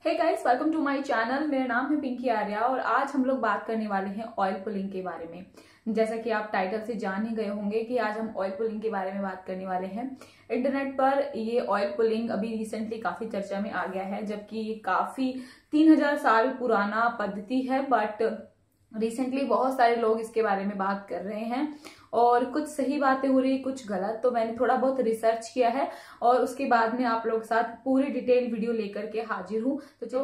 Hey guys, welcome to my channel. मेरा नाम है पिंकी आर्या और आज हम लोग बात करने वाले हैं ऑयल पुलिंग के बारे में। जैसा कि आप टाइटल से जान ही गए होंगे कि आज हम ऑयल पुलिंग के बारे में बात करने वाले हैं। इंटरनेट पर ये ऑयल पुलिंग अभी रिसेंटली काफी चर्चा में आ गया है, जबकि ये काफी 3000 साल पुराना पद्धति है, बट रिसेंटली बहुत सारे लोग इसके बारे में बात कर रहे हैं और कुछ सही बातें हो रही, कुछ गलत। तो मैंने थोड़ा बहुत रिसर्च किया है और उसके बाद में आप लोग के साथ पूरी डिटेल वीडियो लेकर के हाजिर हूँ। तो जो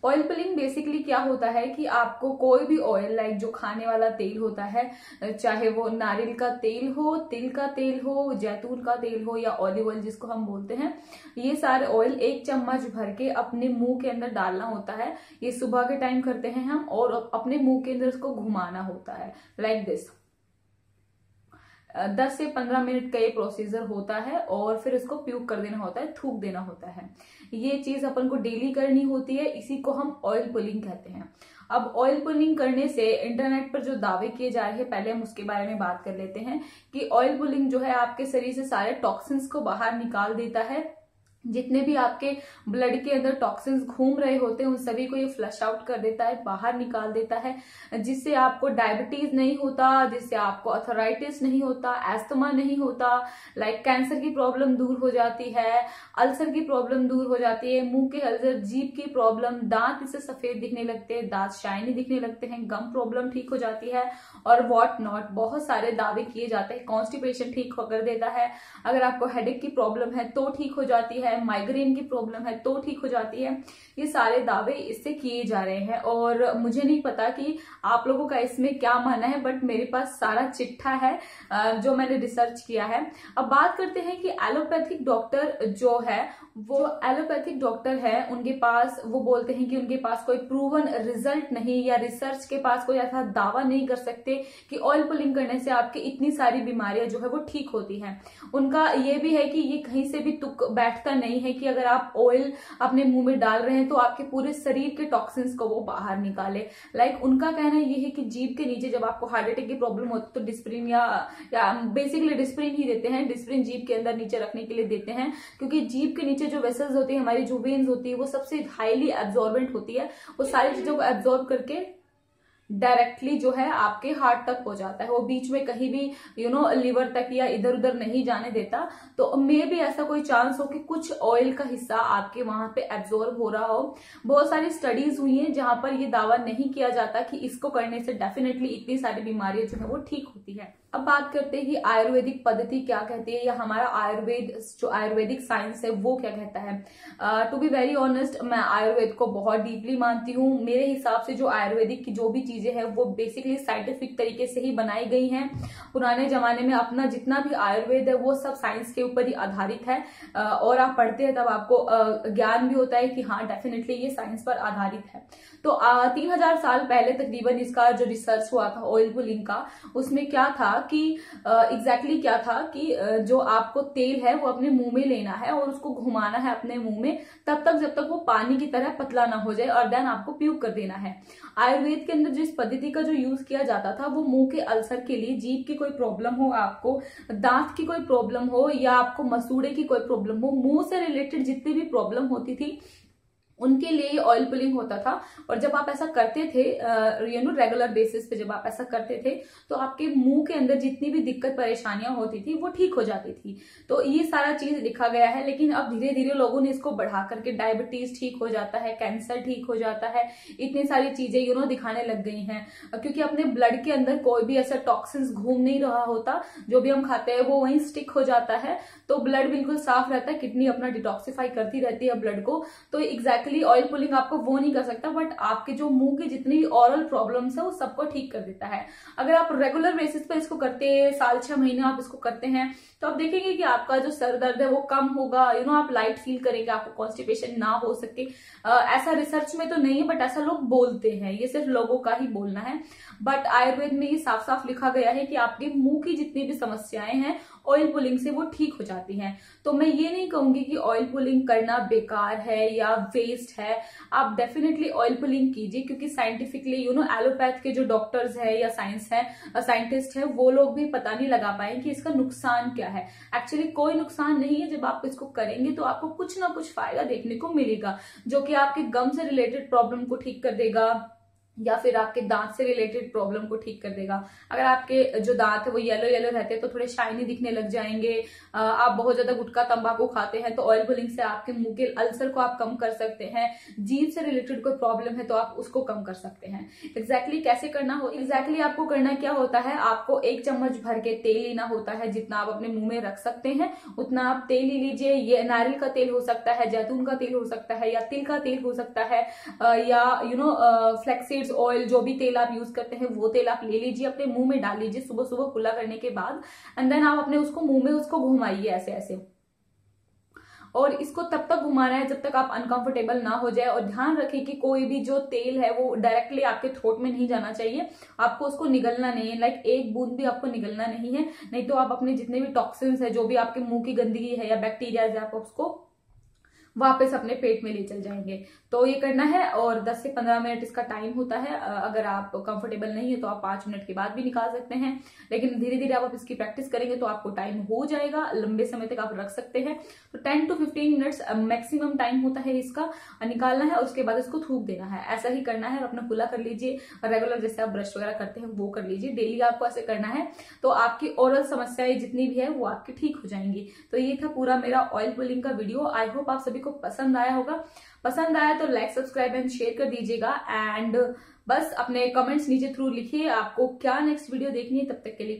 ऑयल पुलिंग बेसिकली क्या होता है कि आपको कोई भी ऑयल, लाइक जो खाने वाला तेल होता है, चाहे वो नारियल का तेल हो, तिल का तेल हो, जैतून का तेल हो या ऑलिव ऑयल जिसको हम बोलते हैं, ये सारे ऑयल 1 चम्मच भर के अपने मुंह के अंदर डालना होता है। ये सुबह के टाइम करते हैं हम और अपने मुंह के अंदर उसको घुमाना होता है लाइक दिस। 10 से 15 मिनट का ये प्रोसीजर होता है और फिर इसको प्यूक कर देना होता है, थूक देना होता है। ये चीज अपन को डेली करनी होती है, इसी को हम ऑयल पुलिंग कहते हैं। अब ऑयल पुलिंग करने से इंटरनेट पर जो दावे किए जा रहे हैं, पहले हम उसके बारे में बात कर लेते हैं कि ऑयल पुलिंग जो है आपके शरीर से सारे टॉक्सिन्स को बाहर निकाल देता है। जितने भी आपके ब्लड के अंदर टॉक्सिन्स घूम रहे होते हैं उन सभी को ये फ्लश आउट कर देता है, बाहर निकाल देता है, जिससे आपको डायबिटीज नहीं होता, जिससे आपको अर्थराइटिस नहीं होता, एस्थमा नहीं होता, लाइक कैंसर की प्रॉब्लम दूर हो जाती है, अल्सर की प्रॉब्लम दूर हो जाती है, मुंह के अल्सर, जीभ की प्रॉब्लम, दांत इससे सफेद दिखने लगते हैं, दांत शाइनी दिखने लगते हैं, गम प्रॉब्लम ठीक हो जाती है और वॉट नॉट। बहुत सारे दावे किए जाते हैं। कॉन्स्टिपेशन ठीक कर देता है, अगर आपको हेडेक की प्रॉब्लम है तो ठीक हो जाती है, माइग्रेन की प्रॉब्लम है तो ठीक हो जाती है। ये सारे दावे इससे किए जा रहे हैं और मुझे नहीं पता कि आप लोगों का इसमें क्या मानना है, बट मेरे पास सारा चिट्ठा है जो मैंने रिसर्च किया है। अब बात करते हैं कि एलोपैथिक डॉक्टर जो है, वो एलोपैथिक डॉक्टर है, उनके पास वो बोलते हैं कि उनके पास कोई प्रूवन रिजल्ट नहीं या रिसर्च के पास कोई ऐसा दावा नहीं कर सकते कि ऑयल पुलिंग करने से आपकी इतनी सारी बीमारियां जो है वो ठीक होती हैं। उनका ये भी है कि ये कहीं से भी तुक बैठता नहीं है कि अगर आप ऑयल अपने मुंह में डाल रहे हैं तो आपके पूरे शरीर के टॉक्सिन्स को वो बाहर निकाले। लाइक उनका कहना ये है कि जीभ के नीचे जब आपको हार्ट अटैक की प्रॉब्लम होती है तो डिस्प्रिन या बेसिकली डिस्प्रिन ही देते हैं। डिस्प्रिन जीभ के अंदर नीचे रखने के लिए देते हैं, क्योंकि जीभ के नीचे जो वेसल्स होती है, हमारी जो वेन्स होती है, वो सबसे हाईली एब्जॉर्बेंट होती है। वो सारी चीजों को एब्जॉर्ब करके डायरेक्टली जो है आपके हार्ट तक हो जाता है, वो बीच में कहीं भी लिवर तक या इधर उधर नहीं जाने देता। तो मे भी ऐसा कोई चांस हो कि कुछ ऑयल का हिस्सा आपके वहां पे एब्जॉर्ब हो रहा हो। बहुत सारी स्टडीज हुई हैं जहां पर ये दावा नहीं किया जाता कि इसको करने से डेफिनेटली इतनी सारी बीमारियां जो है वो ठीक होती है। अब बात करते हैं कि आयुर्वेदिक पद्धति क्या कहती है या हमारा जो आयुर्वेदिक साइंस है वो क्या कहता है। टू बी वेरी ऑनेस्ट, मैं आयुर्वेद को बहुत डीपली मानती हूँ। मेरे हिसाब से जो आयुर्वेदिक की जो भी चीजें हैं वो बेसिकली साइंटिफिक तरीके से ही बनाई गई हैं। पुराने जमाने में अपना जितना भी आयुर्वेद है वो सब साइंस के ऊपर ही आधारित है और आप पढ़ते हैं तब आपको ज्ञान भी होता है कि हाँ डेफिनेटली ये साइंस पर आधारित है। तो 3000 साल पहले तकरीबन इसका जो रिसर्च हुआ था ऑयल पुलिंग का, उसमें क्या था कि एग्जैक्टली क्या था कि जो आपको तेल है वो अपने मुंह में लेना है और उसको घुमाना है अपने मुंह में तब तक जब तक वो पानी की तरह पतला ना हो जाए और देन आपको प्यूक कर देना है। आयुर्वेद के अंदर जिस पद्धति का जो यूज किया जाता था वो मुंह के अल्सर के लिए, जीभ की कोई प्रॉब्लम हो, आपको दांत की कोई प्रॉब्लम हो या आपको मसूड़े की कोई प्रॉब्लम हो, मुंह से रिलेटेड जितनी भी प्रॉब्लम होती थी उनके लिए ये ऑयल पुलिंग होता था। और जब आप ऐसा करते थे रेगुलर बेसिस पे, जब आप ऐसा करते थे तो आपके मुंह के अंदर जितनी भी दिक्कत परेशानियां होती थी वो ठीक हो जाती थी। तो ये सारा चीज लिखा गया है, लेकिन अब धीरे धीरे लोगों ने इसको बढ़ा करके डायबिटीज ठीक हो जाता है, कैंसर ठीक हो जाता है, इतनी सारी चीजें दिखाने लग गई हैं, क्योंकि अपने ब्लड के अंदर कोई भी ऐसा टॉक्सिन्स घूम नहीं रहा होता, जो भी हम खाते हैं वो वहीं स्टिक हो जाता है, तो ब्लड बिल्कुल साफ रहता है, किडनी अपना डिटॉक्सिफाई करती रहती है ब्लड को। तो एग्जैक्टली ऑयल पुलिंग आपको वो नहीं कर सकता, बट आपके जो मुंह की जितनी भी ऑरल प्रॉब्लम्स है वो सबको ठीक कर देता है। अगर आप रेगुलर बेसिस पे इसको करते हैं, साल 6 महीने आप इसको करते हैं, तो आप देखेंगे कि आपका जो सर दर्द है वो कम होगा, आप लाइट फील करेंगे, आपको कॉन्स्टिपेशन ना हो सके। ऐसा रिसर्च में तो नहीं है, बट ऐसा लोग बोलते हैं, ये सिर्फ लोगों का ही बोलना है। बट आयुर्वेद में ये साफ साफ लिखा गया है कि आपके मुंह की जितनी भी समस्याएं हैं ऑयल पुलिंग से वो ठीक हो जाती हैं। तो मैं ये नहीं कहूंगी कि ऑयल पुलिंग करना बेकार है या वेस्ट है। आप डेफिनेटली ऑयल पुलिंग कीजिए, क्योंकि साइंटिफिकली एलोपैथ के जो डॉक्टर्स है या साइंटिस्ट है वो लोग भी पता नहीं लगा पाए कि इसका नुकसान क्या है। एक्चुअली कोई नुकसान नहीं है। जब आप इसको करेंगे तो आपको कुछ ना कुछ फायदा देखने को मिलेगा, जो कि आपके गम से रिलेटेड प्रॉब्लम को ठीक कर देगा या फिर आपके दांत से रिलेटेड प्रॉब्लम को ठीक कर देगा। अगर आपके जो दांत है वो येलो येलो रहते हैं तो थोड़े शाइनी दिखने लग जाएंगे। आप बहुत ज्यादा गुटखा तंबाकू खाते हैं तो ऑयल पुलिंग से आपके मुंह के अल्सर को आप कम कर सकते हैं। जीभ से रिलेटेड कोई प्रॉब्लम है तो आप उसको कम कर सकते हैं। एग्जैक्टली कैसे करना हो, एग्जैक्टली आपको करना क्या होता है, आपको 1 चम्मच भर के तेल लेना होता है। जितना आप अपने मुंह में रख सकते हैं उतना आप तेल ले लीजिए। ये नारियल का तेल हो सकता है, जैतून का तेल हो सकता है, या तिल का तेल हो सकता है, या फ्लैक्सीड ऑयल, जो भी तेल आप यूज करते हैं वो तेल आप ले लीजिए, अपने मुंह में डाल लीजिए सुबह सुबह कुल्ला करने के बाद। एंड देन आप अपने उसको मुंह में उसको घुमाइए ऐसे ऐसे, और इसको तब तक घुमाना है जब तक आप अनकंफर्टेबल ना हो जाए। और ध्यान रखें कि कोई भी जो तेल है वो डायरेक्टली आपके थ्रोट में नहीं जाना चाहिए। आपको उसको निगलना नहीं है, लाइक एक बूंद भी आपको निगलना नहीं है, नहीं तो आप अपने जितने भी टॉक्सिन्स है, जो भी आपके मुंह की गंदगी है या बैक्टीरिया है, आप उसको वापस अपने पेट में ले चल जाएंगे। तो ये करना है, और 10 से 15 मिनट इसका टाइम होता है। अगर आप कंफर्टेबल नहीं है तो आप 5 मिनट के बाद भी निकाल सकते हैं, लेकिन धीरे धीरे आप इसकी प्रैक्टिस करेंगे तो आपको टाइम हो जाएगा, लंबे समय तक आप रख सकते हैं। तो 10 to 15 मिनट्स मैक्सिमम टाइम होता है इसका निकालना है, और उसके बाद इसको थूक देना है। ऐसा ही करना है, और अपना कुल्ला कर लीजिए। रेगुलर जैसे आप ब्रश वगैरह करते हैं वो कर लीजिए, डेली आपको ऐसे करना है। तो आपकी ओरल समस्याएं जितनी भी है वो आपकी ठीक हो जाएंगी। तो ये था पूरा मेरा ऑयल पुलिंग का वीडियो। आई होप आप सभी को पसंद आया होगा। पसंद आया तो लाइक, सब्सक्राइब एंड शेयर कर दीजिएगा। एंड बस अपने कमेंट्स नीचे थ्रू लिखिए आपको क्या नेक्स्ट वीडियो देखनी है। तब तक के लिए